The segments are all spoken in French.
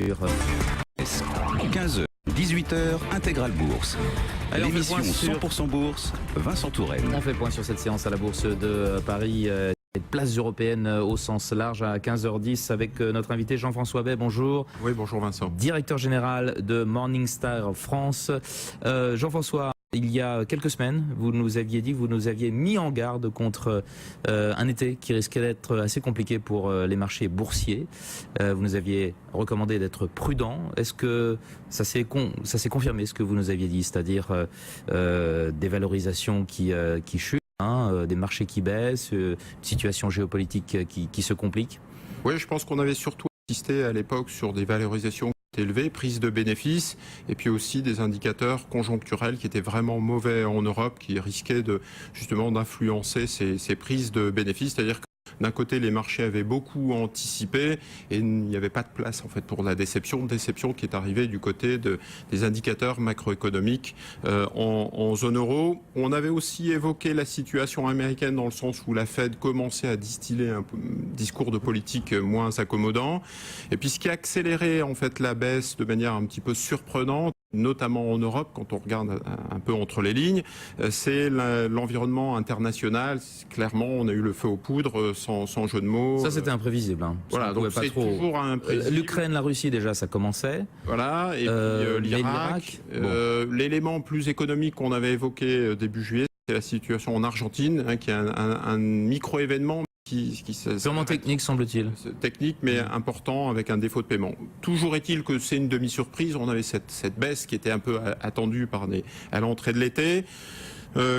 15h, 18h, Intégrale Bourse. L'émission 100% Bourse, Vincent Touraine. On fait point sur cette séance à la Bourse de Paris. Place européenne au sens large à 15h10 avec notre invité Jean-François Bay. Bonjour. Oui, bonjour Vincent. Directeur général de Morningstar France. Jean-François, il y a quelques semaines, vous nous aviez dit, vous nous aviez mis en garde contre un été qui risquait d'être assez compliqué pour les marchés boursiers. Vous nous aviez recommandé d'être prudent. Est-ce que ça s'est confirmé ce que vous nous aviez dit, c'est-à-dire des valorisations qui chutent, des marchés qui baissent, une situation géopolitique qui se complique? Oui, je pense qu'on avait surtout insisté à l'époque sur des valorisations élevées, prise de bénéfices, et puis aussi des indicateurs conjoncturels qui étaient vraiment mauvais en Europe, qui risquaient justement d'influencer ces prises de bénéfices. C'est-à-dire que d'un côté, les marchés avaient beaucoup anticipé et il n'y avait pas de place en fait pour la déception qui est arrivée du côté des indicateurs macroéconomiques en zone euro. On avait aussi évoqué la situation américaine dans le sens où la Fed commençait à distiller un discours de politique moins accommodant. Et puis ce qui a accéléré en fait la baisse de manière un petit peu surprenante, notamment en Europe, quand on regarde un peu entre les lignes, c'est l'environnement international. Clairement, on a eu le feu aux poudres, sans jeu de mots. Ça, c'était imprévisible. Voilà, donc c'est toujours imprévisible. L'Ukraine, la Russie, déjà, ça commençait. Voilà, et puis l'Irak. L'élément plus économique qu'on avait évoqué début juillet, c'est la situation en Argentine, qui est un micro-événement. Sûrement technique, semble-t-il. Technique, mais important, avec un défaut de paiement. Toujours est-il que c'est une demi-surprise. On avait cette baisse qui était un peu attendue à l'entrée de l'été.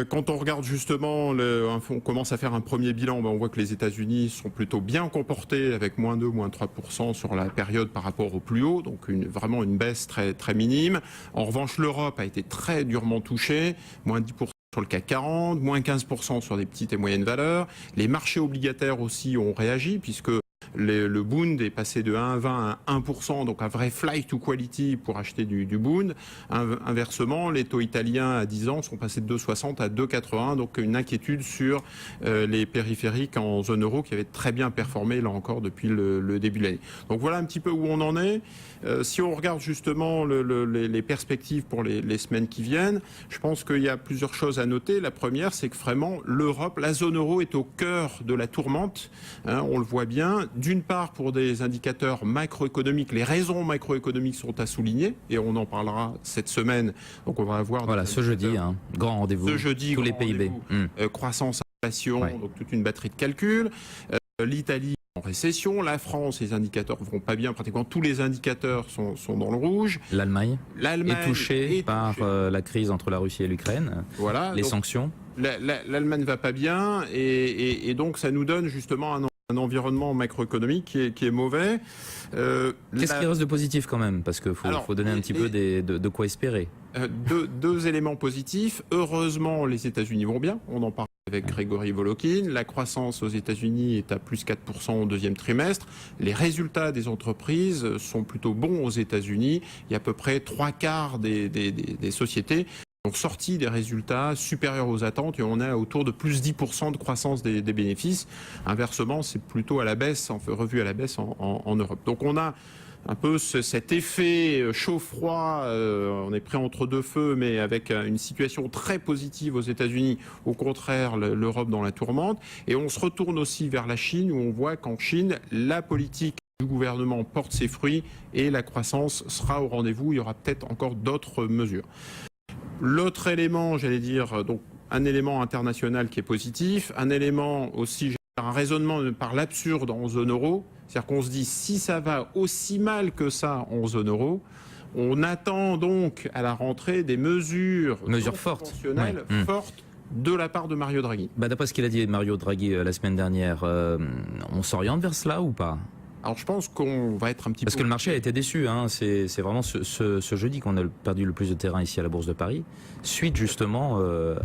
Quand on regarde justement, on commence à faire un premier bilan, on voit que les États-Unis sont plutôt bien comportés, avec moins 2, moins 3% sur la période par rapport au plus haut, donc vraiment une baisse très, très minime. En revanche, l'Europe a été très durement touchée, moins 10%. Sur le CAC 40, moins 15% sur des petites et moyennes valeurs. Les marchés obligataires aussi ont réagi, puisque le Bund est passé de 1,20 à 1%, donc un vrai flight to quality pour acheter du Bund. Inversement, les taux italiens à 10 ans sont passés de 2,60 à 2,81, donc une inquiétude sur les périphériques en zone euro qui avaient très bien performé, là encore, depuis le début de l'année. Donc voilà un petit peu où on en est. Si on regarde justement les perspectives pour les semaines qui viennent, je pense qu'il y a plusieurs choses à noter. La première, c'est que vraiment l'Europe, la zone euro est au cœur de la tourmente, on le voit bien. D'une part, pour des indicateurs macroéconomiques, les raisons macroéconomiques sont à souligner, et on en parlera cette semaine. Donc on va avoir... Voilà, ce jeudi, grand rendez-vous. Ce jeudi, tous les PIB. Croissance, inflation, donc toute une batterie de calculs. L'Italie en récession, la France, les indicateurs vont pas bien, pratiquement tous les indicateurs sont dans le rouge. L'Allemagne est touchée par la crise entre la Russie et l'Ukraine, voilà, les sanctions. L'Allemagne va pas bien, et donc ça nous donne justement un environnement macroéconomique qui est mauvais. Qu'est-ce qui reste de positif quand même? Parce qu'il faut donner un petit peu de quoi espérer. Deux éléments positifs. Heureusement, les États-Unis vont bien. On en parle avec Grégory Volokin. La croissance aux États-Unis est à plus 4% au deuxième trimestre. Les résultats des entreprises sont plutôt bons aux États-Unis. Il y a à peu près 3/4 des sociétés ont sorti des résultats supérieurs aux attentes, et on est autour de plus 10% de croissance des bénéfices. Inversement, c'est plutôt à la baisse, revu à la baisse en Europe. Donc on a un peu cet effet chaud-froid, on est pris entre deux feux, mais avec une situation très positive aux États-Unis, au contraire l'Europe dans la tourmente. Et on se retourne aussi vers la Chine, où on voit qu'en Chine, la politique du gouvernement porte ses fruits et la croissance sera au rendez-vous. Il y aura peut-être encore d'autres mesures. L'autre élément, j'allais dire, donc un élément international qui est positif, un élément aussi, un raisonnement par l'absurde en zone euro, c'est-à-dire qu'on se dit si ça va aussi mal que ça en zone euro, on attend donc à la rentrée des mesures fortes, fortes de la part de Mario Draghi. D'après ce qu'il a dit Mario Draghi la semaine dernière, on s'oriente vers cela ou pas? Alors je pense qu'on va être un petit peu... Parce que le marché a été déçu, c'est vraiment ce jeudi qu'on a perdu le plus de terrain ici à la Bourse de Paris, suite justement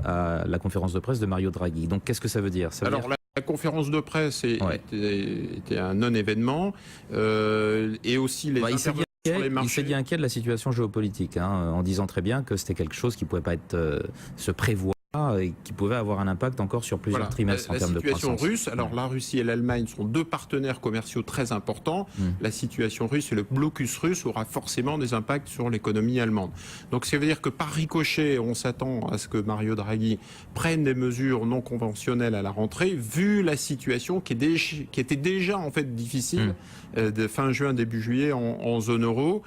à la conférence de presse de Mario Draghi. Donc qu'est-ce que ça veut dire? La conférence de presse était un non-événement, et aussi les interventions sur les marchés. Il s'est dit inquiet de la situation géopolitique, en disant très bien que c'était quelque chose qui ne pouvait pas se prévoir et qui pouvait avoir un impact encore sur plusieurs trimestres en termes de croissance. La situation russe, alors la Russie et l'Allemagne sont deux partenaires commerciaux très importants. La situation russe et le blocus russe aura forcément des impacts sur l'économie allemande. Donc ça veut dire que par ricochet, on s'attend à ce que Mario Draghi prenne des mesures non conventionnelles à la rentrée, vu la situation qui était déjà en fait difficile de fin juin, début juillet en zone euro.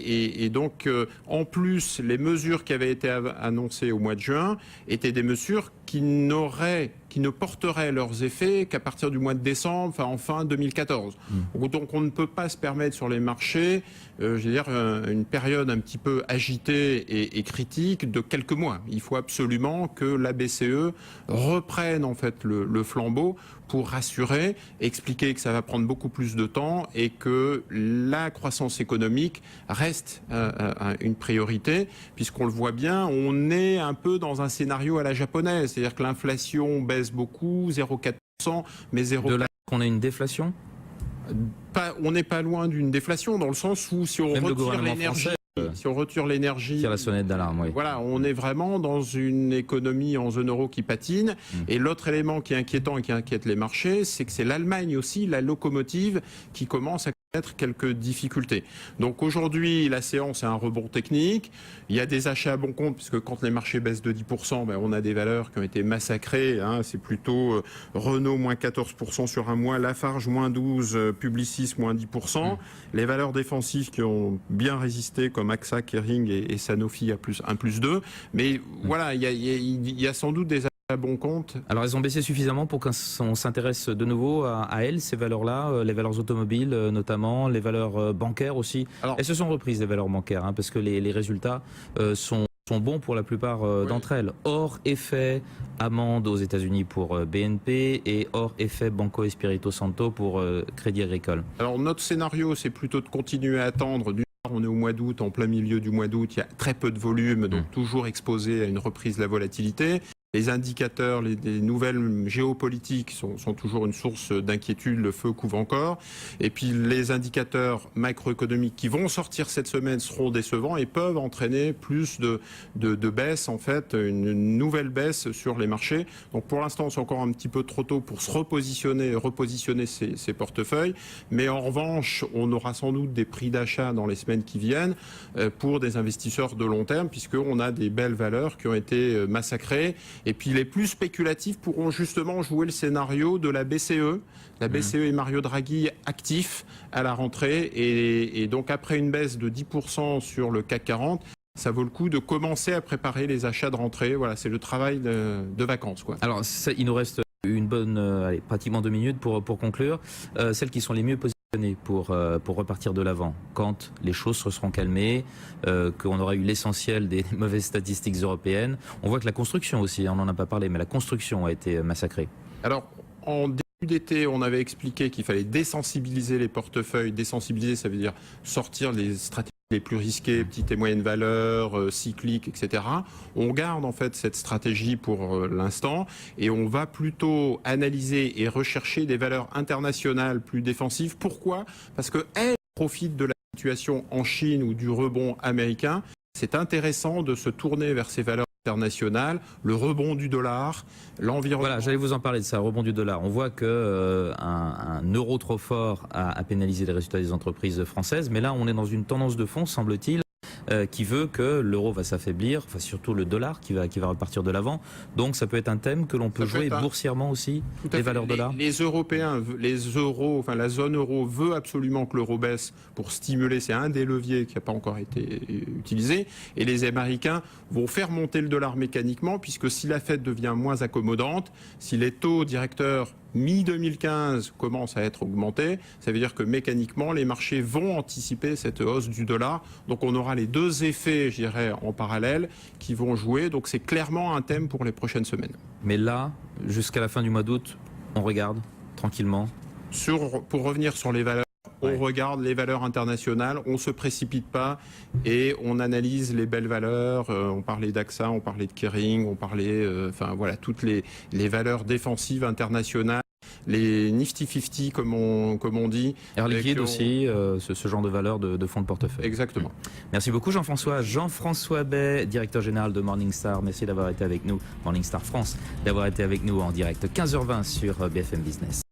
Et donc, en plus, les mesures qui avaient été annoncées au mois de juin étaient des mesures qui ne porteraient leurs effets qu'à partir du mois de décembre, enfin en fin 2014. Donc on ne peut pas se permettre sur les marchés, une période un petit peu agitée et critique de quelques mois. Il faut absolument que la BCE reprenne en fait le flambeau pour rassurer, expliquer que ça va prendre beaucoup plus de temps et que la croissance économique reste une priorité, puisqu'on le voit bien, on est un peu dans un scénario à la japonaise. C'est-à-dire que l'inflation baisse beaucoup, 0,4%, mais 0,4%. De là qu'on ait une déflation ? On n'est pas loin d'une déflation, dans le sens où si on retire l'énergie... Si on retire l'énergie, tire la sonnette d'alarme, oui. Voilà, on est vraiment dans une économie en zone euro qui patine. Et l'autre élément qui est inquiétant et qui inquiète les marchés, c'est que c'est l'Allemagne aussi, la locomotive, qui commence à connaître quelques difficultés. Donc aujourd'hui, la séance est un rebond technique. Il y a des achats à bon compte, puisque quand les marchés baissent de 10%, on a des valeurs qui ont été massacrées. C'est plutôt Renault moins 14% sur un mois, Lafarge moins 12%, Publicis moins 10%. Les valeurs défensives qui ont bien résisté, comme AXA, Kering et Sanofi à plus 2. Mais voilà, il y a sans doute des à bon compte. Alors elles ont baissé suffisamment pour qu'on s'intéresse de nouveau à elles, ces valeurs-là, les valeurs automobiles notamment, les valeurs bancaires aussi. Alors, elles se sont reprises, les valeurs bancaires, parce que les résultats sont bons pour la plupart d'entre elles. Hors effet amende aux États-Unis pour BNP et hors effet Banco Espirito Santo pour Crédit Agricole. Alors notre scénario, c'est plutôt de continuer à attendre. On est au mois d'août, en plein milieu du mois d'août, il y a très peu de volume, donc toujours exposé à une reprise de la volatilité. Les indicateurs, les nouvelles géopolitiques sont toujours une source d'inquiétude, le feu couvre encore. Et puis les indicateurs macroéconomiques qui vont sortir cette semaine seront décevants et peuvent entraîner plus de baisse, en fait, une nouvelle baisse sur les marchés. Donc pour l'instant, c'est encore un petit peu trop tôt pour se repositionner ces portefeuilles. Mais en revanche, on aura sans doute des prix d'achat dans les semaines qui viennent pour des investisseurs de long terme, puisqu'on a des belles valeurs qui ont été massacrées. Et puis les plus spéculatifs pourront justement jouer le scénario de la BCE. La BCE et Mario Draghi actifs à la rentrée. Et donc après une baisse de 10% sur le CAC 40, ça vaut le coup de commencer à préparer les achats de rentrée. Voilà, c'est le travail de vacances, quoi. Alors il nous reste une bonne, pratiquement 2 minutes pour conclure. Celles qui sont les mieux positionnées pour repartir de l'avant, quand les choses se seront calmées, qu'on aura eu l'essentiel des mauvaises statistiques européennes. On voit que la construction aussi, on n'en a pas parlé, mais la construction a été massacrée. Alors, en début d'été, on avait expliqué qu'il fallait désensibiliser les portefeuilles. Désensibiliser, ça veut dire sortir les stratégies les plus risquées, petites et moyennes valeurs, cycliques, etc. On garde en fait cette stratégie pour l'instant et on va plutôt analyser et rechercher des valeurs internationales plus défensives. Pourquoi ? Parce qu'elles profitent de la situation en Chine ou du rebond américain. C'est intéressant de se tourner vers ces valeurs internationales, le rebond du dollar, l'environnement. Voilà, j'allais vous en parler de ça, rebond du dollar. On voit que un euro trop fort a pénalisé les résultats des entreprises françaises, mais là on est dans une tendance de fond, semble-t-il, qui veut que l'euro va s'affaiblir, enfin surtout le dollar qui va repartir de l'avant. Donc ça peut être un thème que l'on peut jouer boursièrement aussi, les valeurs dollars. Les Européens, la zone euro veut absolument que l'euro baisse pour stimuler, c'est un des leviers qui n'a pas encore été utilisé. Et les Américains vont faire monter le dollar mécaniquement, puisque si la Fed devient moins accommodante, si les taux directeurs mi-2015 commence à être augmenté, ça veut dire que mécaniquement les marchés vont anticiper cette hausse du dollar. Donc on aura les deux effets, je dirais, en parallèle qui vont jouer. Donc c'est clairement un thème pour les prochaines semaines. Mais là, jusqu'à la fin du mois d'août, on regarde tranquillement. Pour revenir sur les valeurs, on regarde les valeurs internationales, on ne se précipite pas et on analyse les belles valeurs. On parlait d'AXA, on parlait de Kering, on parlait, toutes les valeurs défensives internationales. les Nifty 50 comme on dit. Air Liquide aussi, ce genre de valeur de fonds de portefeuille. Exactement. Merci beaucoup Jean-François. Jean-François Bay, directeur général de Morningstar. Merci d'avoir été avec nous, Morningstar France, d'avoir été avec nous en direct. 15h20 sur BFM Business.